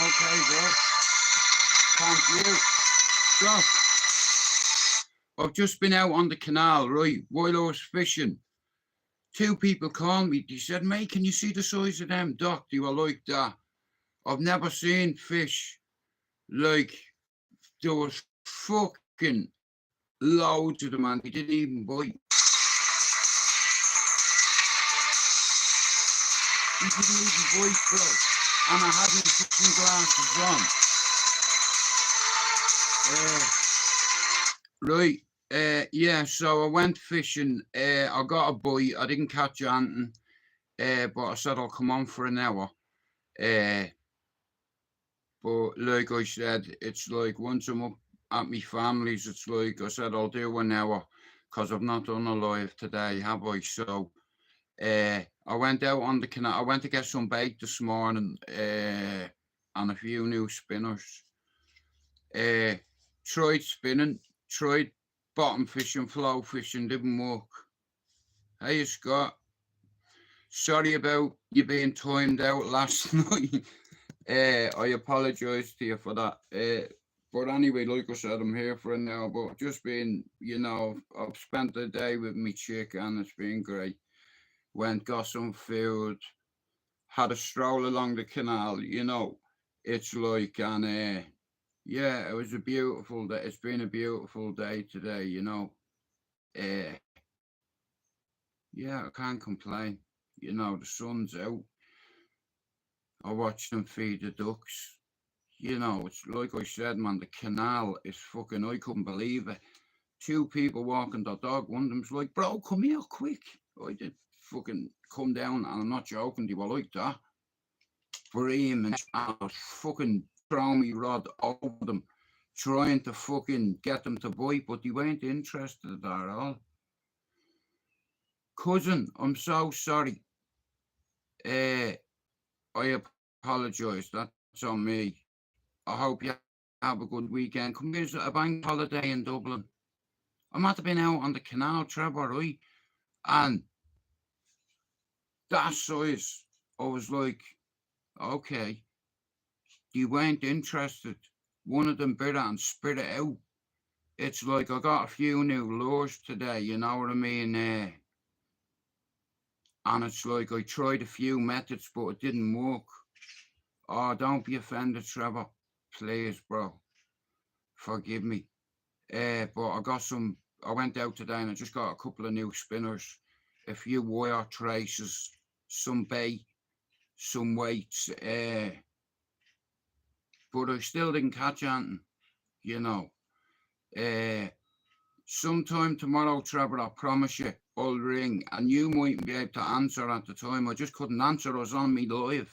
okay, bro. Thank you. So, I've just been out on the canal, right, while I was fishing. Two people called me. They said, mate, can you see the size of them, Doc? They were like that. I've never seen fish like, there was fucking loads of them, and they didn't even bite. They didn't even bite, bro. And I had my fishing glasses on. Right. Yeah, so I went fishing. I got a bite. I didn't catch anything, but I said I'll come on for an hour. But like I said, it's like once I'm up at my family's, it's like I said I'll do an hour because I've not done a live today, have I? So I went out on the canal. I went to get some bait this morning and a few new spinners. Tried spinning, tried bottom fishing, flow fishing, didn't work. Hey Scott, sorry about you being timed out last night. I apologise to you for that. But anyway, like I said, I'm here for an hour. But just been, I've spent the day with my chick and it's been great. Went, got some food, had a stroll along the canal, It's like, and yeah, it was a beautiful day. It's been a beautiful day today, Yeah, I can't complain. The sun's out. I watched them feed the ducks. It's like I said, man, the canal is fucking, I couldn't believe it. Two people walking their dog. One of them's like, bro, come here quick. I did fucking come down, and I'm not joking, they were like that. Bream and I was fucking throwing me rod over them, trying to fucking get them to bite, but they weren't interested at all. Cousin, I'm so sorry. I apologise. That's on me. I hope you have a good weekend. Come here's a bank holiday in Dublin. I might have been out on the canal, Trevor, right? And that size, I was like, okay. They weren't interested. One of them bit it and spit it out. It's like I got a few new lures today, you know what I mean? And it's like I tried a few methods, but it didn't work. Oh, don't be offended, Trevor. Please, bro. Forgive me. But I went out today and I just got a couple of new spinners, a few wire traces, some bait, some weights. But I still didn't catch anything, Sometime tomorrow, Trevor, I promise you, I'll ring and you mightn't be able to answer at the time. I just couldn't answer. I was on me live.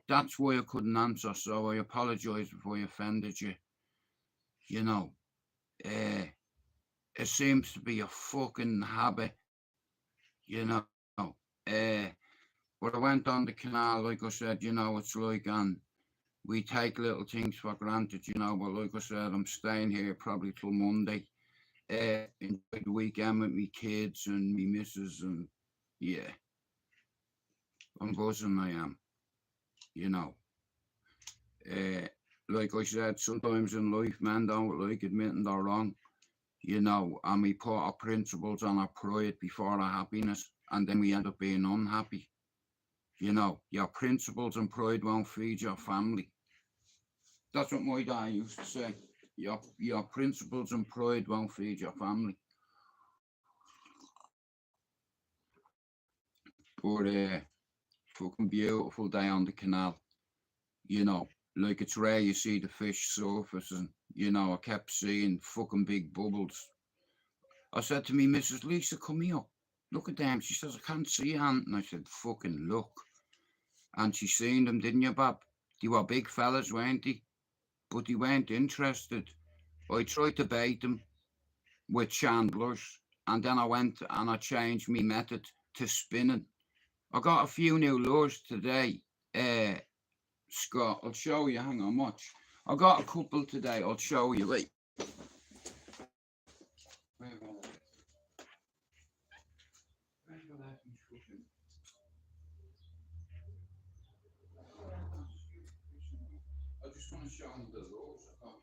That's why I couldn't answer. So I apologise if I offended you. It seems to be a fucking habit, But I went on the canal, like I said, it's like, and we take little things for granted, but like I said, I'm staying here probably till Monday. Enjoy the weekend with me kids and me missus, and yeah, I'm buzzing, I am, Like I said, sometimes in life, men don't like admitting they're wrong, and we put our principles and our pride before our happiness, and then we end up being unhappy. Your principles and pride won't feed your family. That's what my dad used to say. Your principles and pride won't feed your family. But fucking beautiful day on the canal. Like it's rare you see the fish surface, and I kept seeing fucking big bubbles. I said to me, Mrs. Lisa, come here. Look at them. She says, I can't see anything. I said, fucking look. And she seen them, didn't you, Bob? They were big fellas, weren't they? But they weren't interested. I tried to bait them with chandlers, and then I went and I changed my method to spinning. I got a few new lures today, Scott. I'll show you. Hang on, watch. I got a couple today. I'll show you. Wait. I just want to show them the lures I got.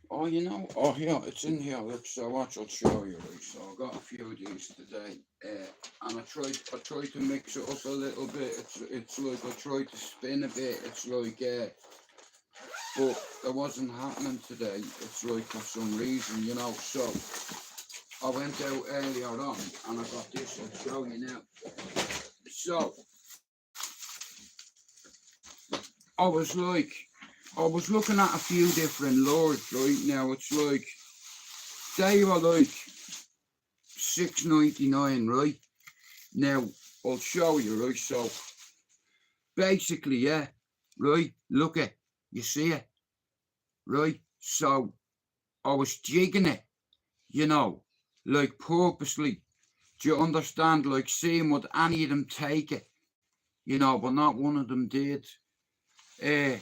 Oh, you know, oh yeah, it's in here. Look, so watch, I'll show you. Right? So I got a few of these today, and I tried to mix it up a little bit. It's like I tried to spin a bit. It's like, but it wasn't happening today. It's like for some reason, you know. So I went out earlier on, and I got this. I'll show you now. So I was like, I was looking at a few different lures right now. It's like they were like $6.99, right? Now I'll show you, right? So basically, yeah, right. Look at you see it, right? So I was jigging it, you know, like purposely. Do you understand? Like seeing would any of them take it, you know, but not one of them did.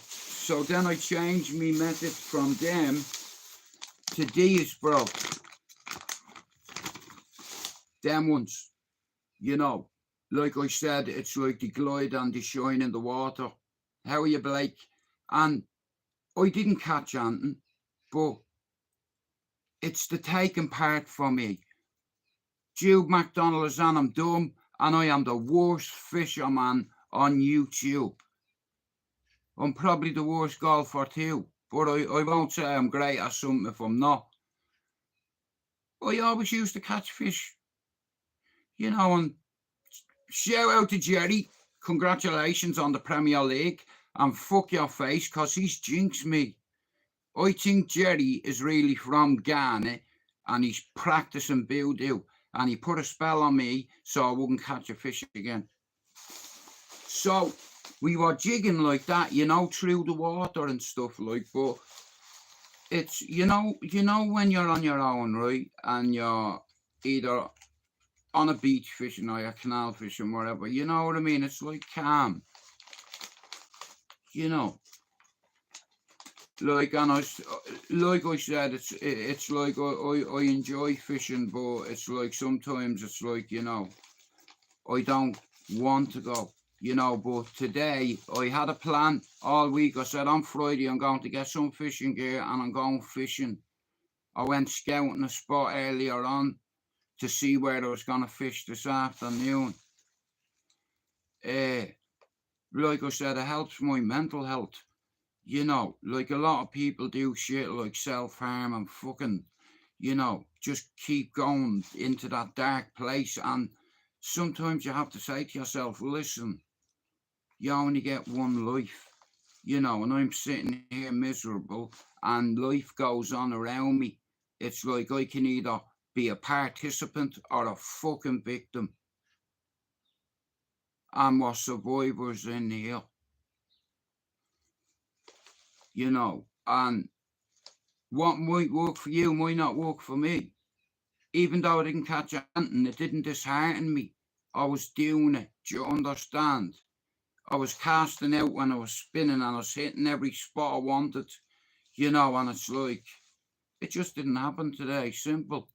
So then I changed my method from them to these, bro. Them ones, you know. Like I said, it's like the glide and the shine in the water. How are you, Blake? And I didn't catch anything, but it's the taking part for me. Jude McDonald is on, I'm dumb, and I am the worst fisherman on YouTube. I'm probably the worst golfer too, but I won't say I'm great at something if I'm not. I always used to catch fish, you know, and shout out to Jerry. Congratulations on the Premier League, and fuck your face, because he's jinxed me. I think Jerry is really from Ghana, and he's practicing voodoo, and he put a spell on me so I wouldn't catch a fish again. So we were jigging like that, you know, through the water and stuff like, but it's, you know when you're on your own, right, and you're either on a beach fishing or you're canal fishing, whatever, you know what I mean? It's like calm, you know. Like, and like I said, it's like I enjoy fishing, but it's like sometimes it's like, you know, I don't want to go, you know. But today I had a plan all week. I said on Friday I'm going to get some fishing gear and I'm going fishing. I went scouting a spot earlier on to see where I was going to fish this afternoon. Like I said, it helps my mental health. You know, like a lot of people do shit like self-harm and fucking, you know, just keep going into that dark place. And sometimes you have to say to yourself, listen, you only get one life, you know, and I'm sitting here miserable and life goes on around me. It's like I can either be a participant or a fucking victim. And we're survivors in here, you know, and what might work for you might not work for me. Even though I didn't catch anything, it didn't dishearten me. I was doing it. Do you understand? I was casting out when I was spinning and I was hitting every spot I wanted, you know, and it's like, it just didn't happen today. Simple,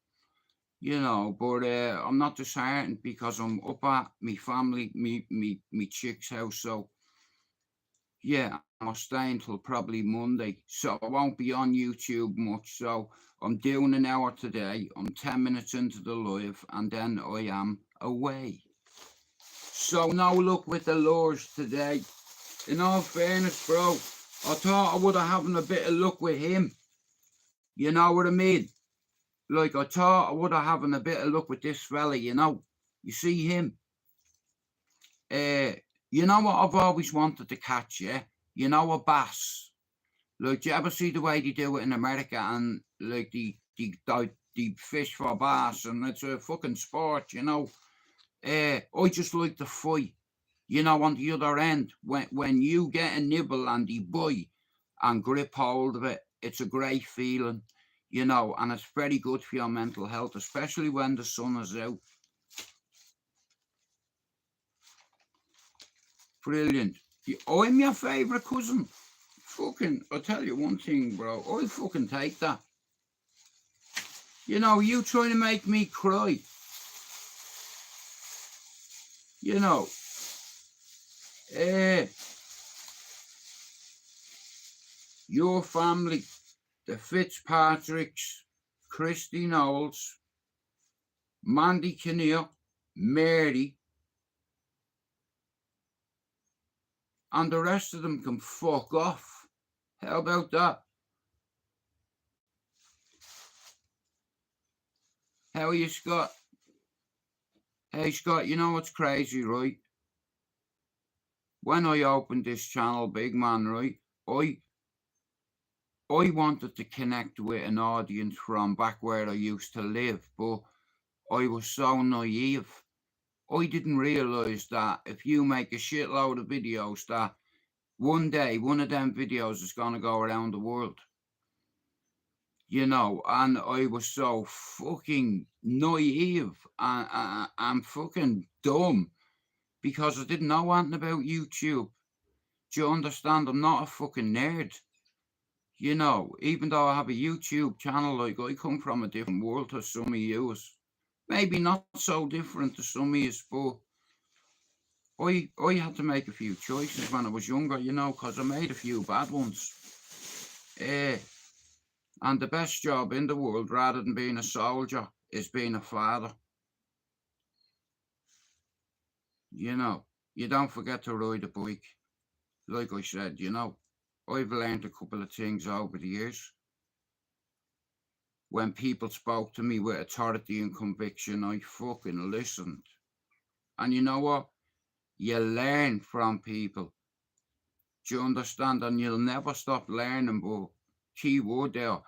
you know, but I'm not disheartened because I'm up at me family, me chick's house. So, yeah, I'll stay until probably Monday. So I won't be on YouTube much. So I'm doing an hour today. I'm 10 minutes into the live and then I am away. So no luck with the lures today. In all fairness, bro, I thought I would have having a bit of luck with him. You know what I mean? Like, I thought I would have having a bit of luck with this fella, you know? You see him? You know what I've always wanted to catch, yeah? You know, a bass. Like, do you ever see the way they do it in America and, like, the fish for bass, and it's a fucking sport, you know? I just like the fight, you know, on the other end. When you get a nibble and they bite and grip hold of it, it's a great feeling, you know, and it's very good for your mental health, especially when the sun is out. Brilliant. I'm your favourite cousin. Fucking, I'll tell you one thing, bro. I'll fucking take that. You know, you trying to make me cry. You know. your family, the Fitzpatricks, Christy Knowles, Mandy Kinnear, Mary, and the rest of them can fuck off. How about that? How are you, Scott? Hey, Scott, you know what's crazy, right? When I opened this channel, big man, right, I wanted to connect with an audience from back where I used to live, but I was so naive. I didn't realise that if you make a shitload of videos, that one day one of them videos is going to go around the world. You know, and I was so fucking naive and fucking dumb because I didn't know anything about YouTube. Do you understand? I'm not a fucking nerd. You know, even though I have a YouTube channel, like, I come from a different world to some of yous. Maybe not so different to some of yous, but I had to make a few choices when I was younger, you know, because I made a few bad ones. And the best job in the world, rather than being a soldier, is being a father. You know, you don't forget to ride a bike. Like I said, you know, I've learned a couple of things over the years. When people spoke to me with authority and conviction, I fucking listened. And you know what? You learn from people. Do you understand? And you'll never stop learning, but key word there,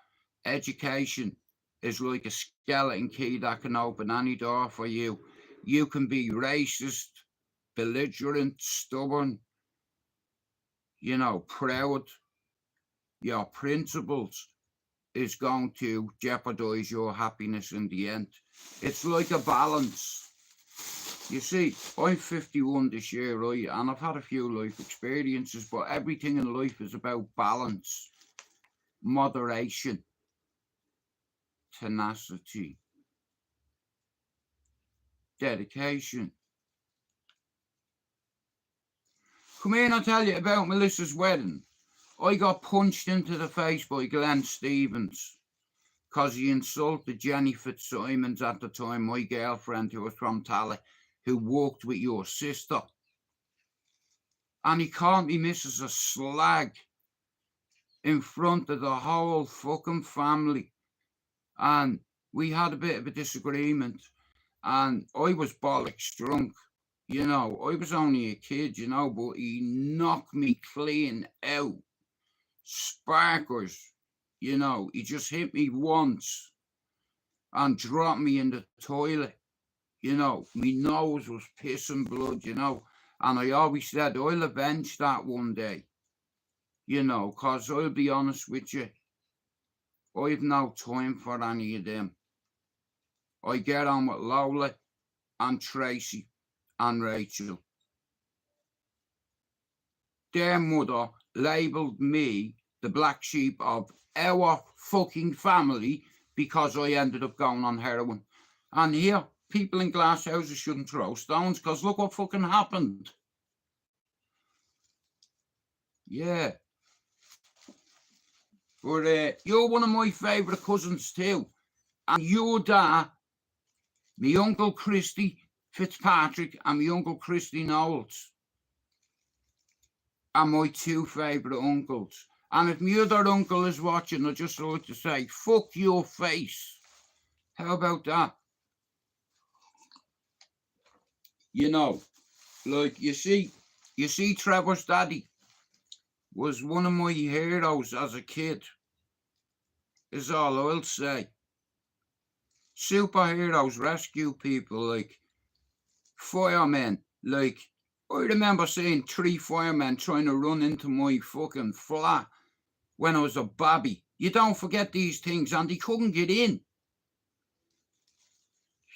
education is like a skeleton key that can open any door for you. You can be racist, belligerent, stubborn, you know, proud. Your principles is going to jeopardize your happiness in the end. It's like a balance. You see, I'm 51 this year, right? And I've had a few life experiences, but everything in life is about balance, moderation, tenacity, dedication. Come here and I'll tell you about Melissa's wedding. I got punched into the face by Glenn Stevens because he insulted Jenny Fitzsimons at the time, my girlfriend who was from Tally, who worked with your sister. And he called me Mrs. a slag in front of the whole fucking family. And we had a bit of a disagreement. And I was bollocks drunk. You know, I was only a kid, you know, but he knocked me clean out. Sparkers, you know, he just hit me once and dropped me in the toilet. You know, my nose was pissing blood, you know, and I always said, I'll avenge that one day, you know, because I'll be honest with you, I've no time for any of them. I get on with Lola and Tracy and Rachel. Their mother labelled me the black sheep of our fucking family because I ended up going on heroin. And here, people in glass houses shouldn't throw stones because look what fucking happened. Yeah. But you're one of my favourite cousins too. And your dad, my Uncle Christy Fitzpatrick and my Uncle Christy Knowles are my two favourite uncles. And if my other uncle is watching, I'd just like to say, fuck your face. How about that? You know, like you see Trevor's daddy was one of my heroes as a kid, is all I'll say. Superheroes rescue people, like firemen. Like, I remember seeing 3 firemen trying to run into my fucking flat when I was a babby. You don't forget these things, and they couldn't get in.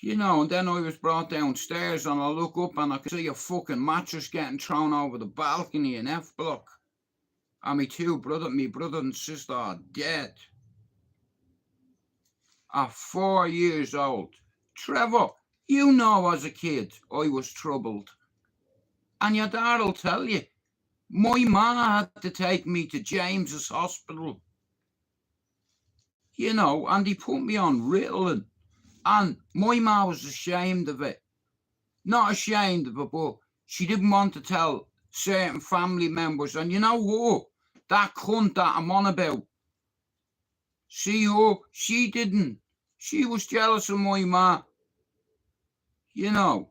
You know, and then I was brought downstairs and I look up and I could see a fucking mattress getting thrown over the balcony in F block. And my brother and sister are dead. Are 4 years old. Trevor, you know as a kid I was troubled. And your dad will tell you, My ma had to take me to James's hospital, you know, and he put me on Ritalin. And my ma was ashamed of it. Not ashamed of it, but she didn't want to tell certain family members. And you know what? That cunt that I'm on about, see her, she didn't. She was jealous of my ma. You know,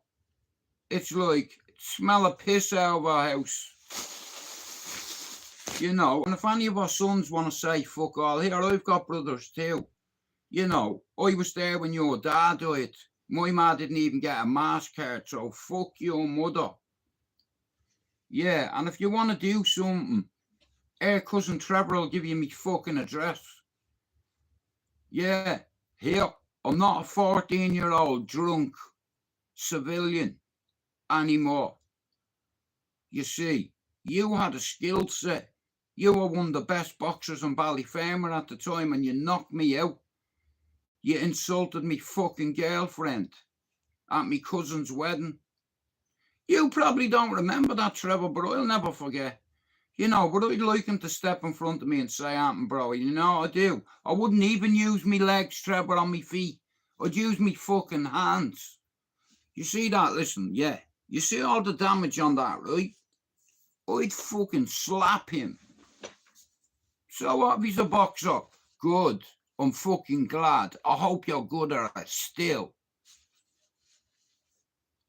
it's like, smell a piss out of our house. You know, and if any of our sons want to say fuck all, here, I've got brothers too. You know, I was there when your dad died. My ma didn't even get a mask card, so fuck your mother. Yeah, and if you want to do something, cousin Trevor will give you me fucking address. Yeah, here, I'm not a 14-year-old drunk civilian anymore. You see, you had a skill set. You were one of the best boxers in Ballyfermot at the time, and you knocked me out. You insulted me fucking girlfriend at me cousin's wedding. You probably don't remember that, Trevor, but I'll never forget. You know, but I'd like him to step in front of me and say, bro, you know I do. I wouldn't even use me legs, Trevor, on me feet. I'd use me fucking hands. You see that? Listen, yeah. You see all the damage on that, right? I'd fucking slap him. So what if he's a boxer? Good. I'm fucking glad. I hope you're good at it still.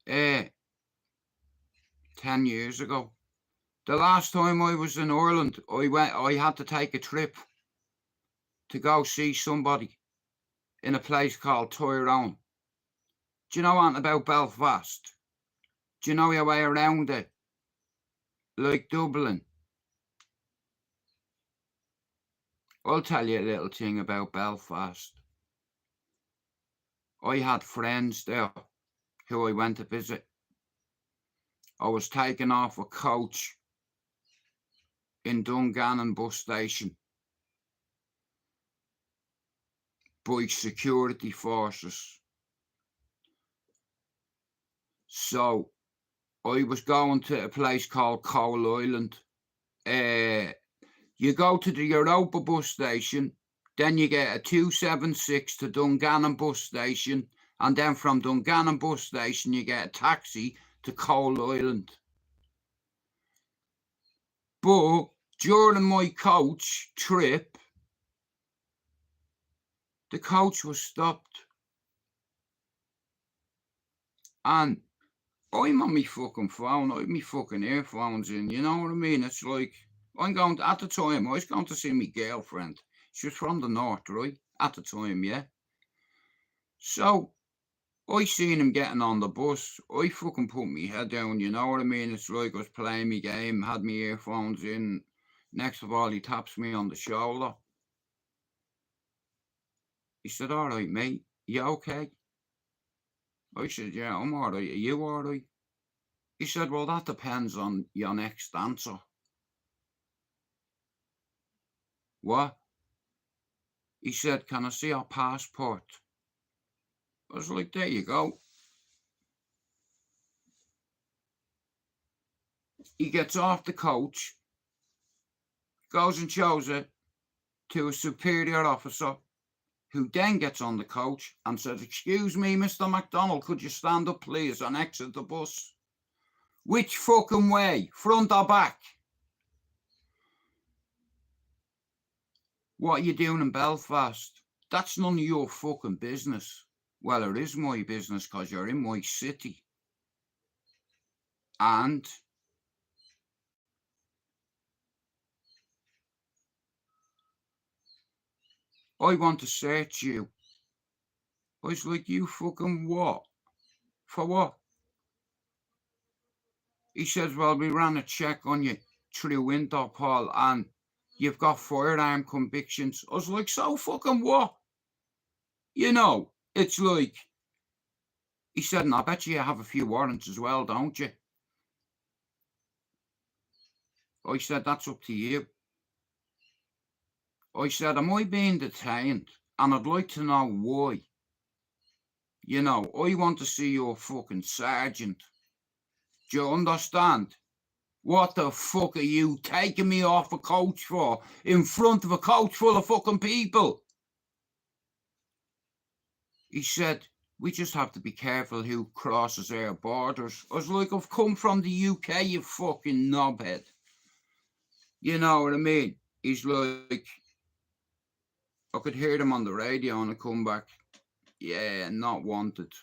10 years ago. The last time I was in Ireland, I had to take a trip to go see somebody in a place called Tyrone. Do you know anything about Belfast? Do you know your way around it? Like Dublin. I'll tell you a little thing about Belfast. I had friends there who I went to visit. I was taken off a coach in Dungannon bus station by security forces. So I was going to a place called Coal Island. You go to the Europa bus station, then you get a 276 to Dungannon bus station, and then from Dungannon bus station you get a taxi to Coal Island. But during my coach trip, the coach was stopped. And I'm on my fucking phone, I have my fucking earphones in, you know what I mean? It's like, at the time, I was going to see my girlfriend. She was from the north, right? At the time, yeah. So, I seen him getting on the bus. I fucking put my head down, you know what I mean? It's like I was playing my game, had my earphones in. Next of all, he taps me on the shoulder. He said, all right, mate, you okay? I said, yeah, I'm all right. Are you all right? He said, well, that depends on your next answer. What? He said, can I see your passport? I was like, there you go. He gets off the coach, goes and shows it to a superior officer, who then gets on the coach and says, excuse me, Mr. McDonald, could you stand up, please, and exit the bus? Which fucking way? Front or back? What are you doing in Belfast? That's none of your fucking business. Well, it is my business because you're in my city. And I want to search you. I was like, you fucking what? For what? He says, well, we ran a check on you through Interpol and you've got firearm convictions. I was like, so fucking what? You know, it's like, he said, and I bet you have a few warrants as well, don't you? I said, that's up to you. I said, am I being detained? And I'd like to know why. You know, I want to see your fucking sergeant. Do you understand? What the fuck are you taking me off a coach for in front of a coach full of fucking people? He said, we just have to be careful who crosses our borders. I was like, I've come from the UK, you fucking knobhead. You know what I mean? He's like, I could hear them on the radio and I come back. Yeah, not wanted.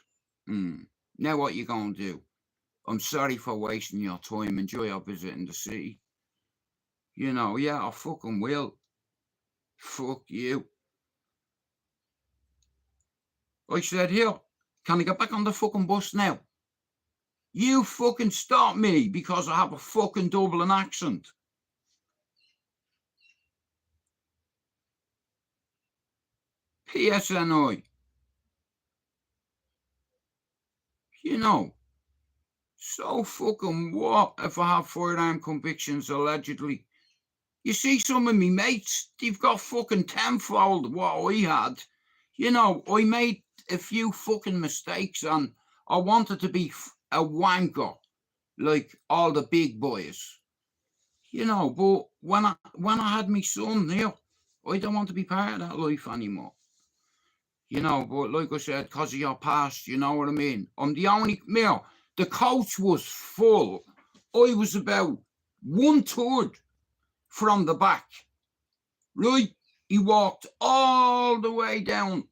Now what you gonna do? I'm sorry for wasting your time. Enjoy your visit in the city. You know, yeah, I fucking will. Fuck you. I said, here, can I get back on the fucking bus now? You fucking stop me because I have a fucking Dublin accent. PSNI. You know, so fucking what if I have firearm convictions allegedly? You see some of me mates, they've got fucking tenfold what I had. You know, I made a few fucking mistakes and I wanted to be a wanker like all the big boys. You know, but when I had my son here, I don't want to be part of that life anymore. You know, but like I said, because of your past, you know what I mean? I'm the only, the coach was full. I was about 1/3 from the back, right? He walked all the way down,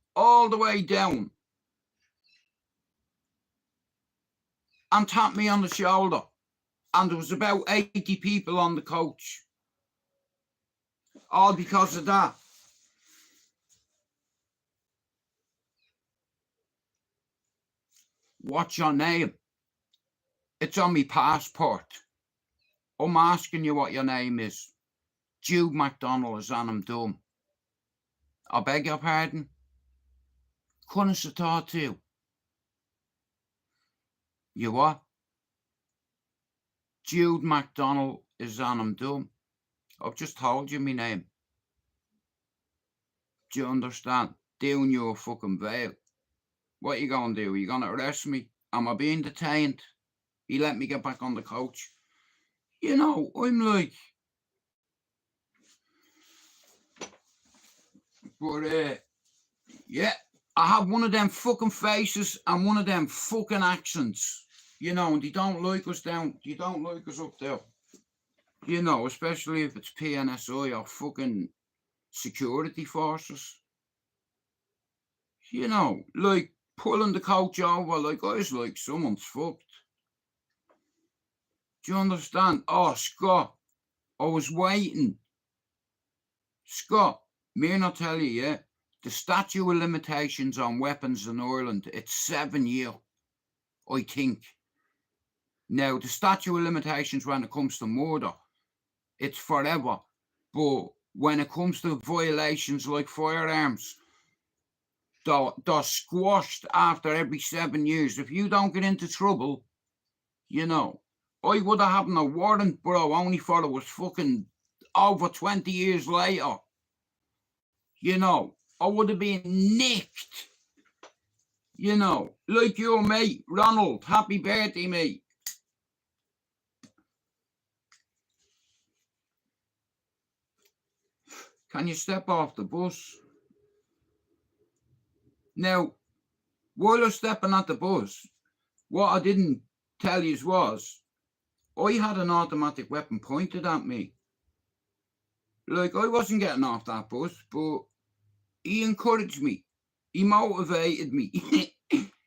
and tapped me on the shoulder. And there was about 80 people on the coach. All because of that. What's your name? It's on my passport. I'm asking you what your name is. Jude MacDonald is on him dumb. I beg your pardon? Couldn't I talk to you? You what? Jude MacDonald is on him dumb. I've just told you my name. Do you understand? Doing you a fucking bail. What you gonna do? Are you gonna arrest me? Am I being detained? He let me get back on the coach. You know, I'm like, but yeah, I have one of them fucking faces and one of them fucking accents. You know, and they don't like us down. They don't like us up there. You know, especially if it's PNSI or fucking security forces. You know, like pulling the coach over, like I was like, someone's fucked. Do you understand? Oh, Scott, I was waiting. Scott, me not tell you, yeah, the statute of limitations on weapons in Ireland, it's 7 years, I think. Now, the statute of limitations when it comes to murder, it's forever. But when it comes to violations like firearms, they're squashed after every 7 years. If you don't get into trouble, you know, I would have had a warrant, bro, only for it was fucking over 20 years later. You know, I would have been nicked. You know, like your mate, Ronald. Happy birthday, mate. Can you step off the bus? Now, while I was stepping at the bus, what I didn't tell you was, I had an automatic weapon pointed at me. Like, I wasn't getting off that bus, but he encouraged me. He motivated me.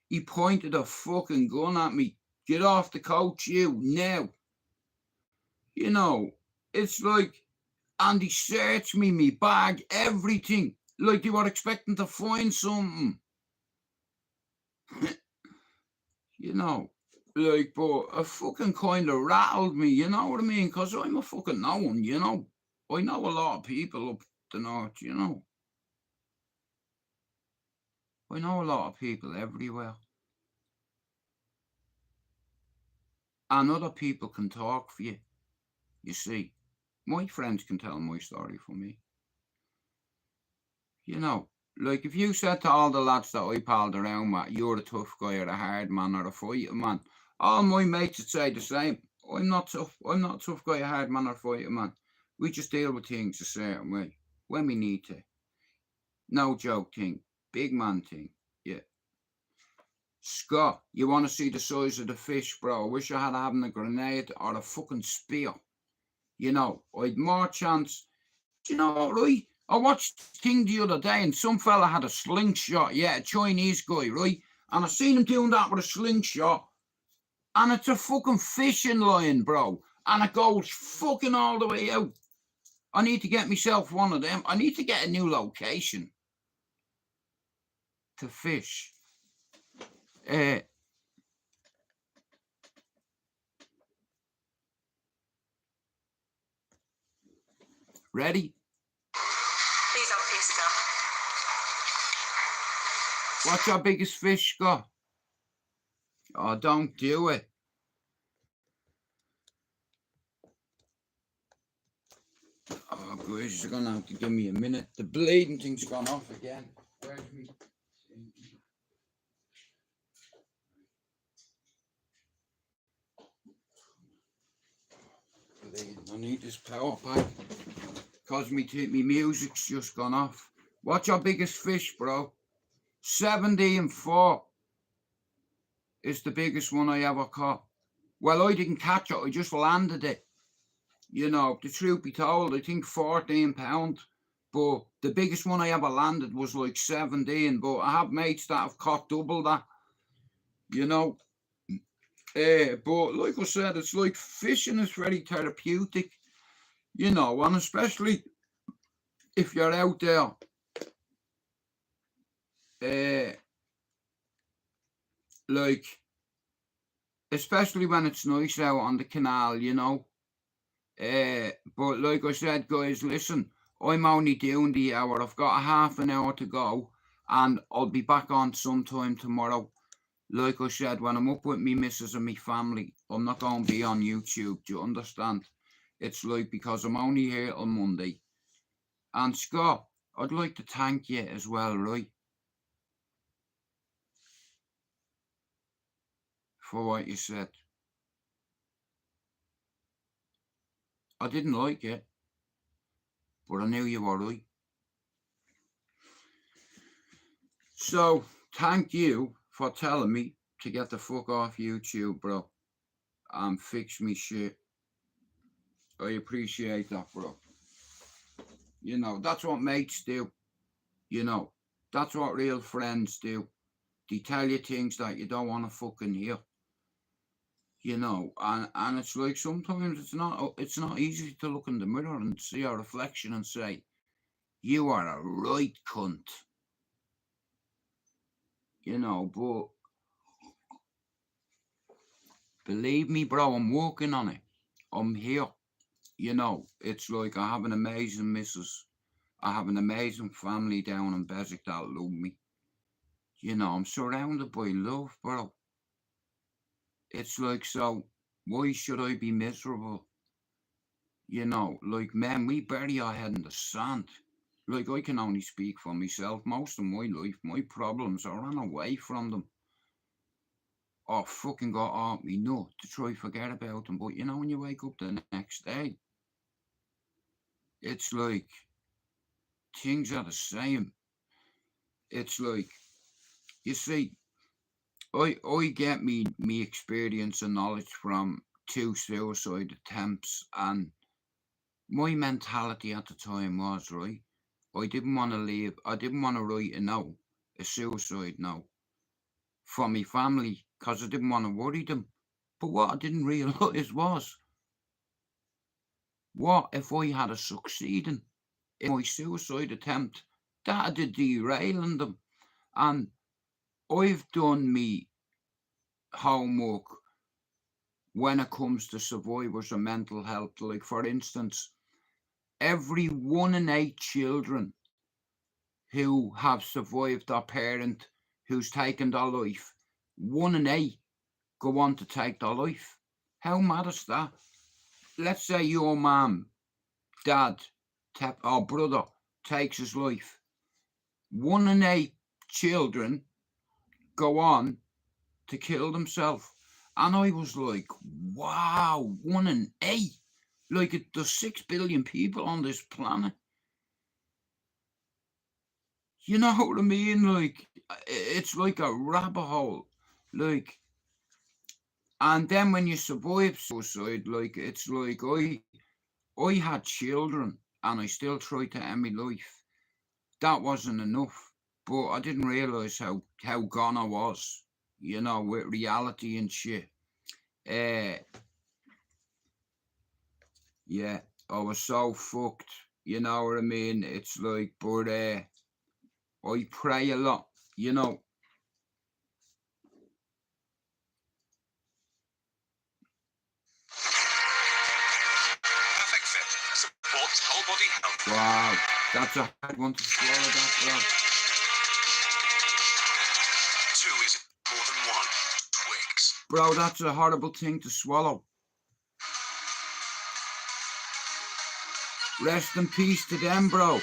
He pointed a fucking gun at me. Get off the coach, you, now. You know, it's like, and he searched me bag, everything. Like they were expecting to find something. You know, like, but it fucking kind of rattled me, you know what I mean? Because I'm a fucking no one, you know. I know a lot of people up the north, you know. I know a lot of people everywhere. And other people can talk for you. You see, my friends can tell my story for me. You know, like if you said to all the lads that I palled around with, you're a tough guy or a hard man or a fighting man, all my mates would say the same. I'm not tough. I'm not a tough guy, a hard man or fighter man. We just deal with things a certain way when we need to. No joke thing. Big man thing. Yeah. Scott, you want to see the size of the fish, bro? I wish I had having a grenade or a fucking spear. You know, I'd more chance. Do you know what, right? I watched thing the other day and some fella had a slingshot. Yeah, a Chinese guy, right? And I seen him doing that with a slingshot. And it's a fucking fishing line, bro. And it goes fucking all the way out. I need to get myself one of them. I need to get a new location to fish. Ready? Please have a piece of gum. What's your biggest fish, Scott? Oh, don't do it. Oh, guys, you're gonna have to give me a minute. The bleeding thing's gone off again. Where's me? I need this power pack. Cause me music's just gone off. What's your biggest fish, bro? 74 is the biggest one I ever caught. Well, I didn't catch it, I just landed it. You know, the truth be told, I think 14 pounds. But the biggest one I ever landed was like 17. But I have mates that have caught double that. You know. But like I said, it's like fishing is very therapeutic. You know, and especially if you're out there. Like, especially when it's nice out on the canal, you know. But like I said, guys, listen, I'm only doing the hour. I've got a half an hour to go, and I'll be back on sometime tomorrow. Like I said, when I'm up with me missus and me family, I'm not going to be on YouTube. Do you understand? It's like because I'm only here on Monday. And Scott, I'd like to thank you as well, right? For what you said. I didn't like it, but I knew you were right. So, thank you for telling me to get the fuck off YouTube, bro, and fix me shit. I appreciate that, bro. You know, that's what mates do. You know, that's what real friends do. They tell you things that you don't want to fucking hear. You know, and it's like sometimes it's not easy to look in the mirror and see a reflection and say, you are a right cunt. You know, but believe me, bro, I'm working on it. I'm here. You know, it's like I have an amazing missus. I have an amazing family down in Beswick that love me. You know, I'm surrounded by love, bro. It's like, so why should I be miserable? You know, like, man, we bury our head in the sand. Like, I can only speak for myself. Most of my life, my problems, I ran away from them. Or fucking got off me nut to try forget about them. But, you know, when you wake up the next day, it's like, things are the same. It's like, you see, I get me experience and knowledge from 2 suicide attempts, and my mentality at the time was, right, I didn't want to leave. I didn't want to write a suicide note for my family because I didn't want to worry them. But what I didn't realise was, what if I had a succeeding in my suicide attempt? That'd derailing them. And I've done me homework when it comes to survivors of mental health. Like, for instance, every 1 in 8 children who have survived their parent who's taken their life, 1 in 8 go on to take their life. How mad is that? Let's say your mom, dad, or brother takes his life. 1 in 8 children go on to kill themselves. And I was like, wow, 1 in 8. Like, there's 6 billion people on this planet. You know what I mean? Like, it's like a rabbit hole. Like, and then when you survive suicide, like, it's like I had children and I still tried to end my life. That wasn't enough. But I didn't realise how gone I was, you know, with reality and shit. Yeah, I was so fucked, you know what I mean? It's like, but I pray a lot, you know. Perfect fit. Supports whole body health. Wow, that's a hard one to swallow, that, bro. 2 is more than 1. Twigs. Bro, that's a horrible thing to swallow. Rest in peace to them, bro.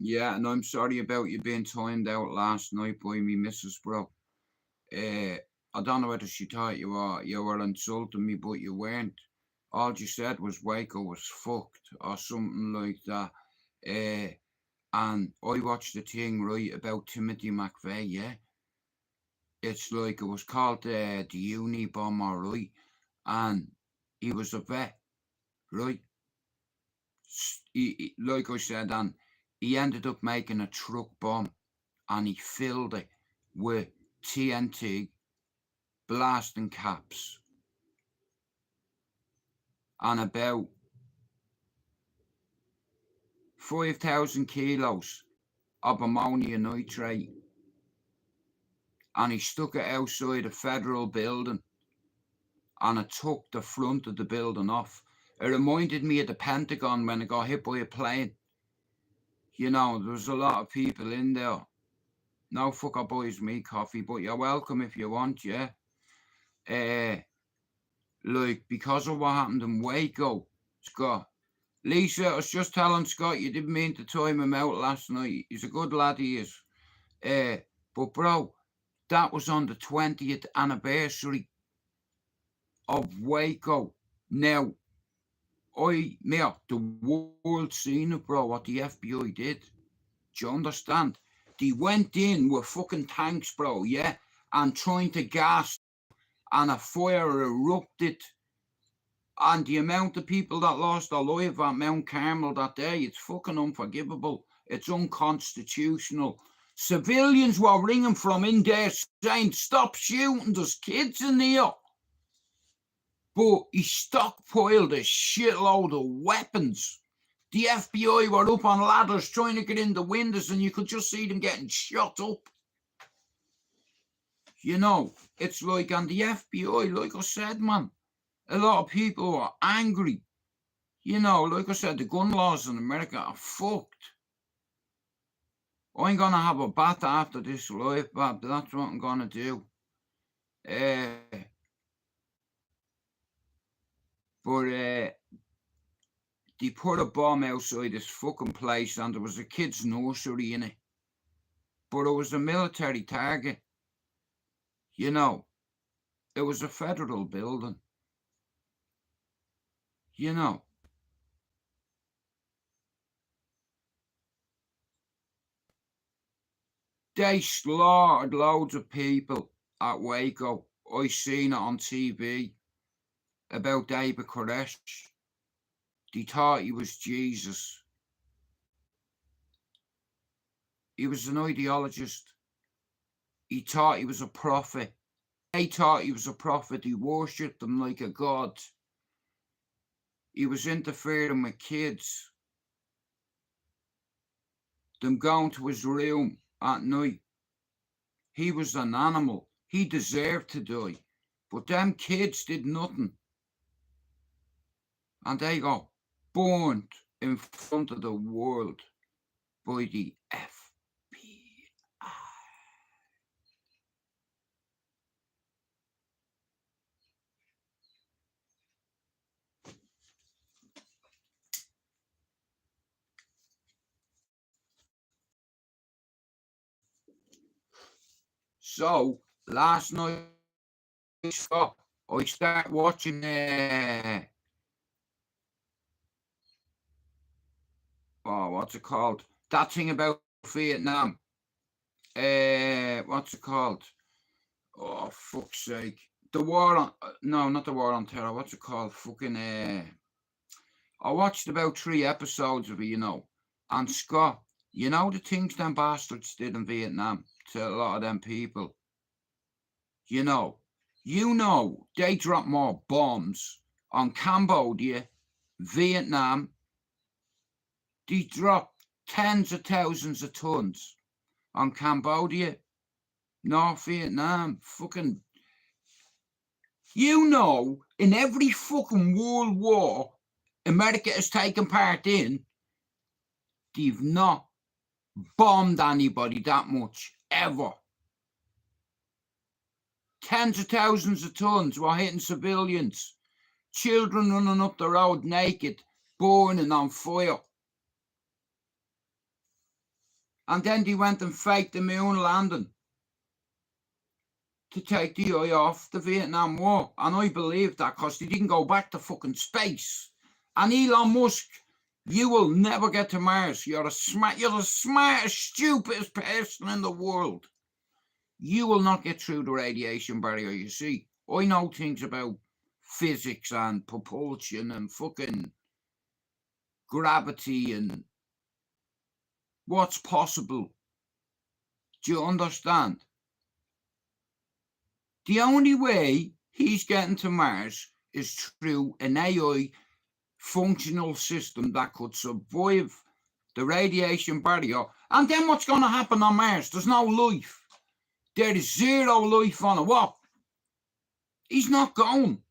Yeah, and I'm sorry about you being timed out last night by me missus, bro. I don't know whether she thought you were insulting me, but you weren't. All you said was Waco was fucked or something like that. And I watched the thing, right, about Timothy McVeigh, yeah? It's like, it was called the Uni Bomber, right? And he was a vet, right? Like I said, and he ended up making a truck bomb and he filled it with TNT blasting caps and about 5,000 kilos of ammonium nitrate, and he stuck it outside a federal building and it took the front of the building off. It reminded me of the Pentagon when it got hit by a plane. You know, there was a lot of people in there. No fucker buys me coffee, but you're welcome if you want, yeah? Like, because of what happened in Waco, Scott. Lisa, I was just telling Scott you didn't mean to time him out last night. He's a good lad, he is. But bro, that was on the 20th anniversary of Waco. Now, the world seen it, bro, what the FBI did. Do you understand? They went in with fucking tanks, bro, yeah? And trying to gas, and a fire erupted. And the amount of people that lost their life at Mount Carmel that day, it's fucking unforgivable. It's unconstitutional. Civilians were ringing from in there saying, stop shooting, there's kids in here. But he stockpiled a shitload of weapons. The FBI were up on ladders trying to get in the windows and you could just see them getting shot up. You know, it's like, and the FBI, like I said, man, a lot of people are angry. You know, like I said, the gun laws in America are fucked. I'm gonna have a bath after this life, Bob. That's what I'm gonna do. But they put a bomb outside this fucking place and there was a kid's nursery in it. But it was a military target. You know, it was a federal building. You know. They slaughtered loads of people at Waco. I seen it on TV about David Koresh. They thought he was Jesus. He was an ideologist. He thought he was a prophet. They thought he was a prophet. He worshipped him like a god. He was interfering with kids. Them going to his room at night. He was an animal. He deserved to die. But them kids did nothing. and they got burned in front of the world by the FBI. So last night, I start watching what's it called? That thing about Vietnam. What's it called? Oh, fuck's sake. The war on, no, not the war on terror. What's it called? Fucking, I watched about 3 episodes of it. And Scott, the things them bastards did in Vietnam to a lot of them people. You know, they dropped more bombs on Cambodia, Vietnam. They dropped tens of thousands of tons on Cambodia, North Vietnam, fucking. In every fucking world war America has taken part in, they've not bombed anybody that much, ever. Tens of thousands of tons were hitting civilians. Children running up the road naked, burning on fire. And then they went and faked the moon landing to take the eye off the Vietnam War. And I believe that because they didn't go back to fucking space. And Elon Musk, you will never get to Mars. You're the smartest, stupidest person in the world. You will not get through the radiation barrier, you see. I know things about physics and propulsion and fucking gravity and what's possible. Do you understand? The only way he's getting to Mars is through an AI functional system that could survive the radiation barrier. And then what's going to happen on Mars? There's no life. There is zero life on it. What? He's not going.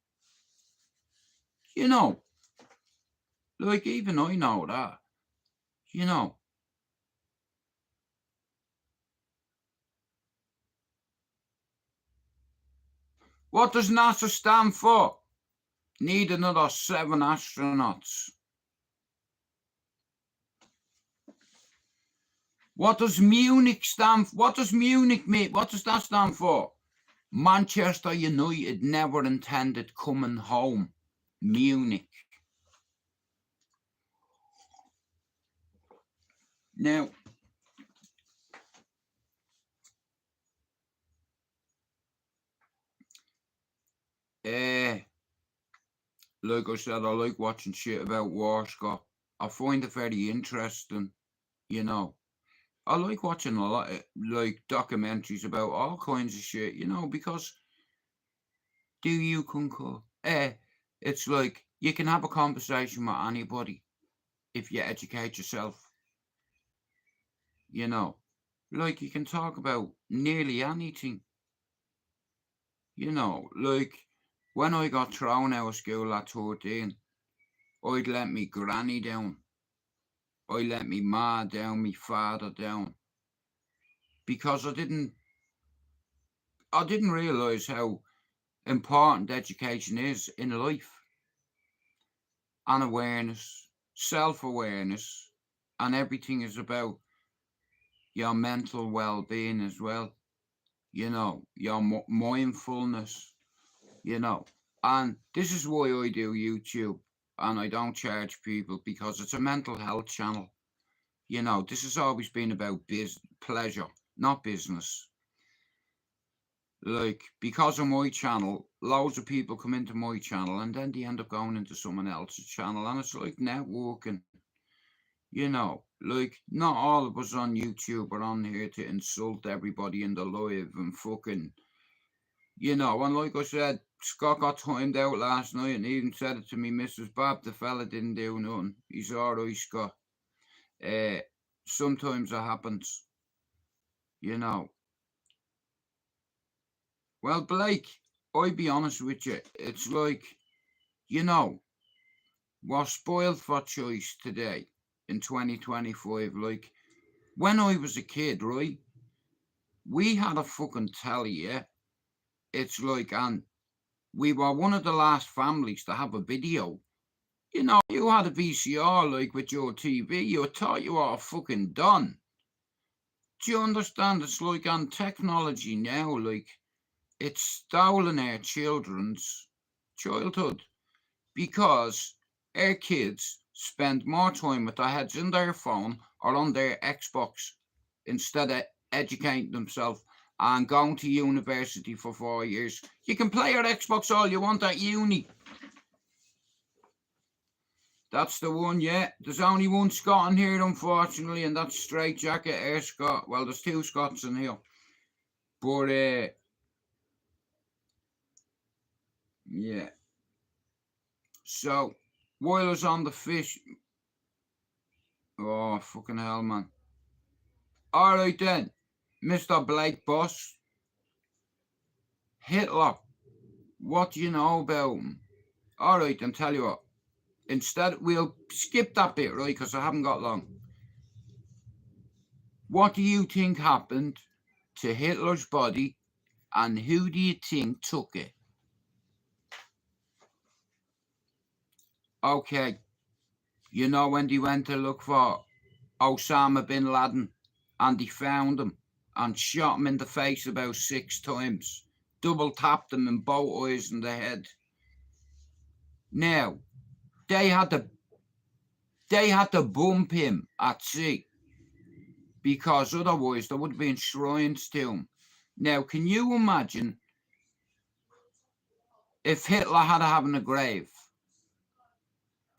Like even I know that. What does NASA stand for? Need another 7 astronauts. What does Munich stand for? What does Munich mean? What does that stand for? Manchester United never intended coming home. Munich. Now, like I said, I like watching shit about war, Scott. I find it very interesting, I like watching a lot of documentaries about all kinds of shit, because do you concur? It's like you can have a conversation with anybody if you educate yourself. Like you can talk about nearly anything. Like when I got thrown out of school at 13, I'd let me granny down. I let me ma down, me father down. Because I didn't realise how important education is in life. And awareness, self-awareness, and everything is about your mental well-being as well. Your mindfulness, And this is why I do YouTube, and I don't charge people because it's a mental health channel. This has always been about pleasure, not business. Like, because of my channel, loads of people come into my channel and then they end up going into someone else's channel, and it's like networking. Like, not all of us on YouTube are on here to insult everybody in the live and fucking, and like I said, Scott got timed out last night and even said it to me, Mrs. Bob, the fella didn't do nothing. He's alright, Scott. Sometimes it happens, Well, Blake, I'll be honest with you. It's like, We're spoiled for choice today in 2025. Like, when I was a kid, right, we had a fucking telly, yeah? It's like, and we were one of the last families to have a video. You know, you had a VCR, like, with your TV, you thought you were fucking done. Do you understand? It's like, on technology now, like, it's stolen our children's childhood because our kids spend more time with their heads in their phone or on their Xbox instead of educating themselves and going to university for 4 years. You can play your Xbox all you want at uni. That's the one, yeah. There's only one Scot in here, unfortunately, and that's Straight Jacket Air Scott. Well, there's two Scots in here. But, yeah. So, while I was on the fish... Oh, fucking hell, man. Alright then, Mr. Blake Boss. Hitler. What do you know about him? Alright, then tell you what. Instead, we'll skip that bit, right, because I haven't got long. What do you think happened to Hitler's body, and who do you think took it? Okay, you know when they went to look for Osama bin Laden, and they found him, and shot him in the face about 6 times, double tapped him in both eyes and the head. Now, they had to bump him at sea, because otherwise there would have been shrines to him. Now, can you imagine if Hitler had having a grave?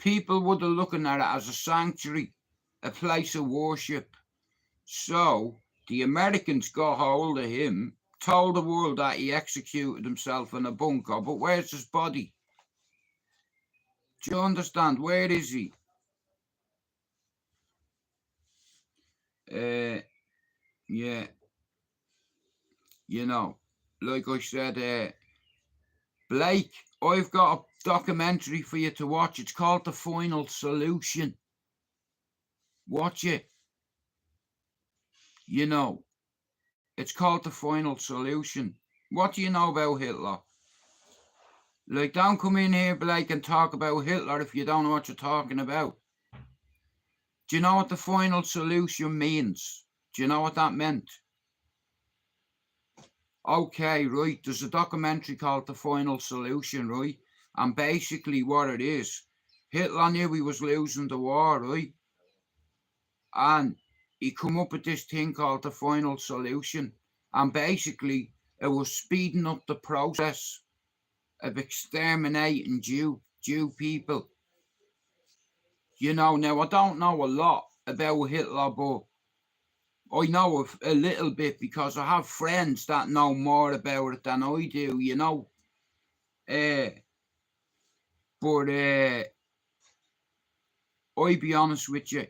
People would have looking at it as a sanctuary, a place of worship. So the Americans got hold of him, told the world that he executed himself in a bunker, but where's his body? Do you understand? Where is he? Yeah, you know, like I said, Blake, I've got a documentary for you to watch. It's called The Final Solution. Watch it. You know, it's called The Final Solution. What do you know about Hitler? Like, don't come in here, Blake, and talk about Hitler if you don't know what you're talking about. Do you know what the final solution means? Do you know what that meant? Okay, right, there's a documentary called The Final Solution, right? And basically what it is, Hitler knew he was losing the war, right? And he come up with this thing called The Final Solution. And basically, it was speeding up the process of exterminating Jew people. You know, now I don't know a lot about Hitler, but I know a little bit because I have friends that know more about it than I do, you know. But I be honest with you,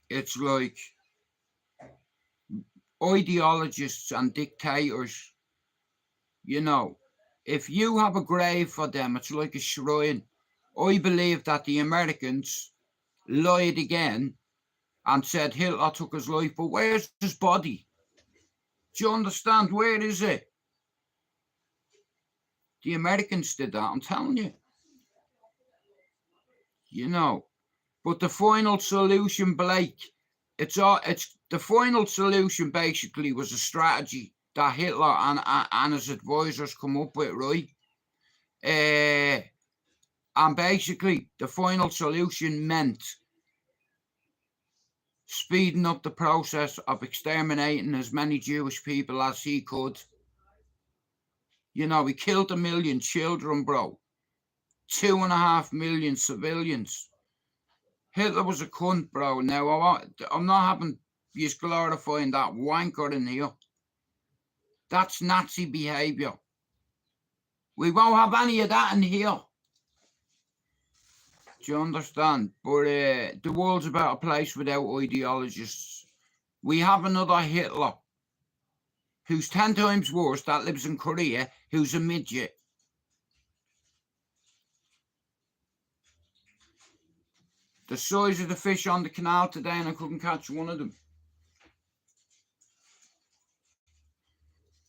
it's like ideologists and dictators, you know, if you have a grave for them, it's like a shrine. I believe that the Americans lied again and said Hitler took his life, but where's his body? Do you understand? Where is it? The Americans did that, I'm telling you. You know, but the final solution, Blake, it's the final solution basically was a strategy that Hitler and his advisors come up with, right? And basically, the final solution meant speeding up the process of exterminating as many Jewish people as he could. You know, he killed 1 million children, bro. 2.5 million civilians. Hitler was a cunt, bro. Now, I'm not having you glorifying that wanker in here. That's Nazi behaviour. We won't have any of that in here. Do you understand? But the world's a better place without ideologists. We have another Hitler who's 10 times worse, that lives in Korea, who's a midget. the size of the fish on the canal today, and I couldn't catch one of them.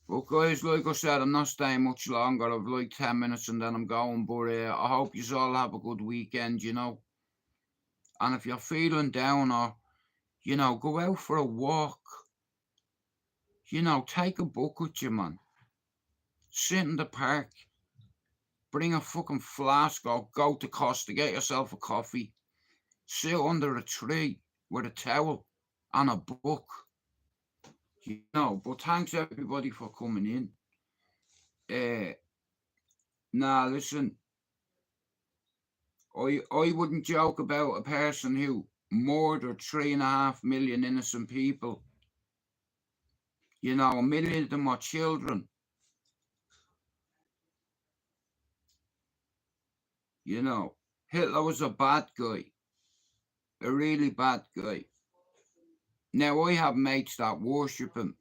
But guys, like I said, I'm not staying much longer. I've like 10 minutes and then I'm going. But I hope you all have a good weekend, you know. And if you're feeling down, or, you know, go out for a walk. You know, take a book with you, man. Sit in the park. Bring a fucking flask or go to Costa, get yourself a coffee. Sit under a tree with a towel and a book. You know, but thanks everybody for coming in. Now listen, I wouldn't joke about a person who murdered 3.5 million innocent people. You know, 1 million of them are children. You know, Hitler was a bad guy. A really bad guy. Now, I have mates that worship him.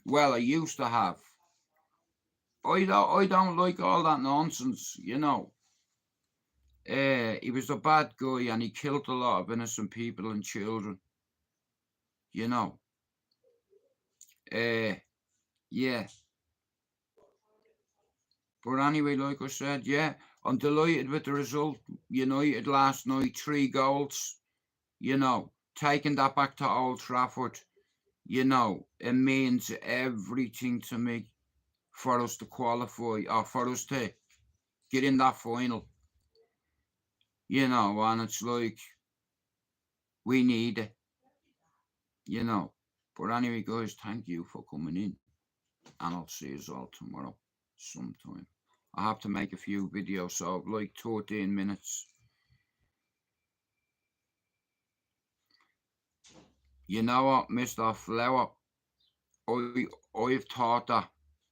Well, I used to have. I don't like all that nonsense, you know. He was a bad guy and he killed a lot of innocent people and children. You know. Yeah. But anyway, like I said, yeah, I'm delighted with the result. United last night, 3 goals. You know, taking that back to Old Trafford, you know, it means everything to me for us to qualify or for us to get in that final. You know, and it's like, we need it, you know. But anyway, guys, thank you for coming in. And I'll see you all tomorrow sometime. I have to make a few videos, so like 13 minutes. You know what, Mr. Flower? I've thought that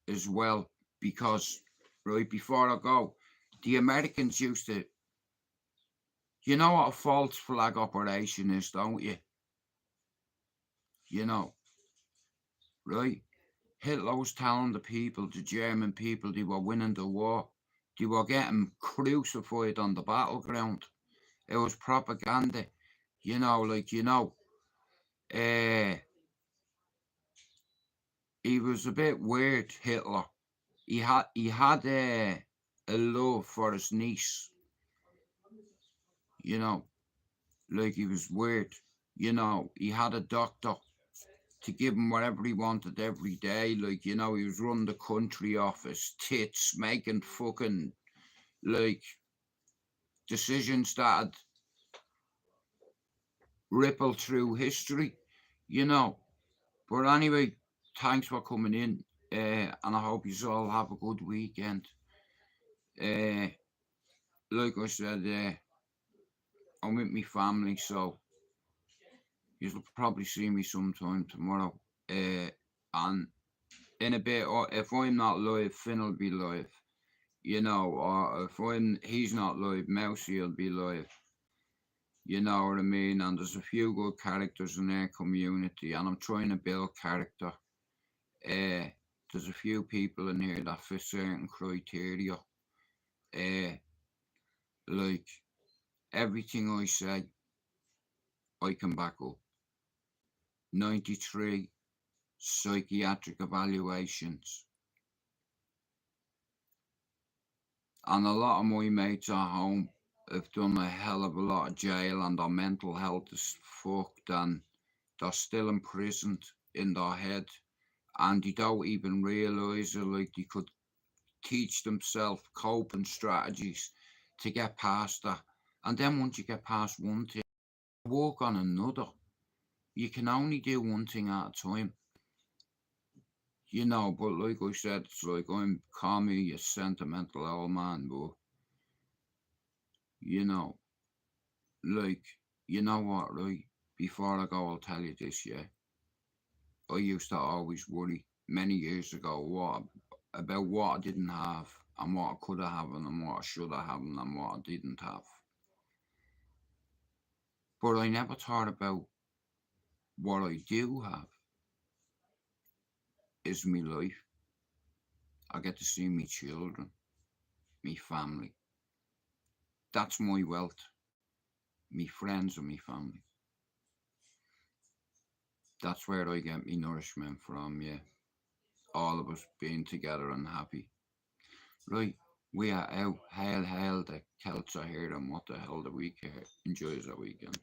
as well, because right before I go, the Americans used to, you know what a false flag operation is, don't you? You know, right? Hitler was telling the people, the German people, they were winning the war. They were getting crucified on the battleground. It was propaganda, you know, like, you know. He was a bit weird, Hitler. He had a love for his niece, you know, like he was weird. You know, he had a doctor to give him whatever he wanted every day. Like, you know, he was running the country off his tits, making fucking, like, decisions that had rippled through history, you know. But anyway, thanks for coming in, and I hope you all have a good weekend. Like I said, I'm with my family, so you'll probably see me sometime tomorrow. And in a bit, or if I'm not live, Finn will be live, you know, or if he's not live, Mousy will be live. You know what I mean? And there's a few good characters in their community, and I'm trying to build character. There's a few people in here that fit certain criteria. Like, everything I say, I can back up. 93 psychiatric evaluations. And a lot of my mates at home have done a hell of a lot of jail, and their mental health is fucked, and they're still imprisoned in their head, and they don't even realise it. Like, they could teach themselves coping strategies to get past that. And then once you get past one thing, work on another. You can only do one thing at a time. You know, but like I said, it's like, call me a sentimental old man, but, you know, like, you know what, right? Before I go, I'll tell you this, yeah. I used to always worry many years ago about what I didn't have, and what I could have, and what I should have, and what I didn't have. But I never thought about what I do have is my life. I get to see my children, my family. That's my wealth. me friends and me family. That's where I get me nourishment from, yeah. All of us being together and happy. Right, we are out. Hail, hail, the Celts are here, and what the hell the week enjoys that weekend.